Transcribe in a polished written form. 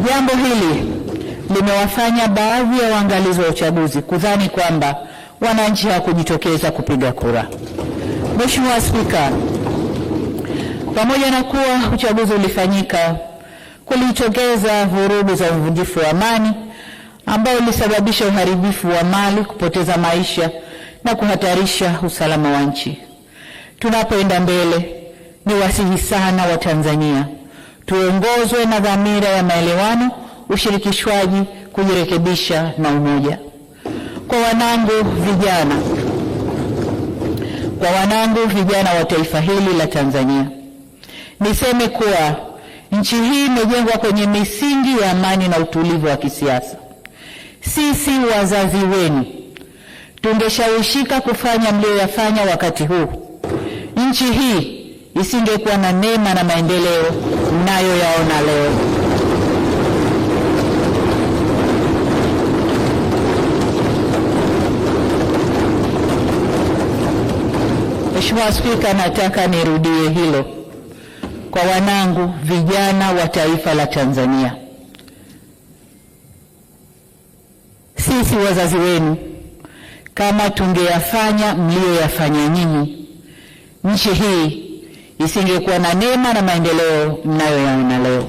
Jambo hili limewafanya baadhi ya waangalizi wa uchaguzi kudhani kwamba wananchi hawakujitokeza kupiga kura. Mheshimiwa Spika, pamoja na kuwa uchaguzi ulifanyika, kulitokeza vurugu za uvunjifu wa amani ambao ulisababisha uharibifu wa mali, kupoteza maisha na kuhatarisha usalama wa nchi. Tunapoenda mbele, ni wasihi sana wa Tanzania tuongozwe na dhamira ya maelewano, ushirikishwaji, kujirekebisha na umoja. Kwa wanangu vijana wa taifa hili la Tanzania, niseme kuwa nchi hii imejengwa kwenye misingi ya amani na utulivu wa kisiasa. Sisi wazazi wenu tungeshawishika kufanya mlioyafanya wakati huu, nchi hii isingekuwa na neema na maendeleo mnayoyaona leo. Mheshimiwa Spika, nataka nirudie hilo kwa wanangu vijana wa taifa la Tanzania. Sisi wazazi wenu, kama tungeyafanya mlioyafanya nyinyi, nchi hii isingekuwa na neema na maendeleo mnayoyaona leo.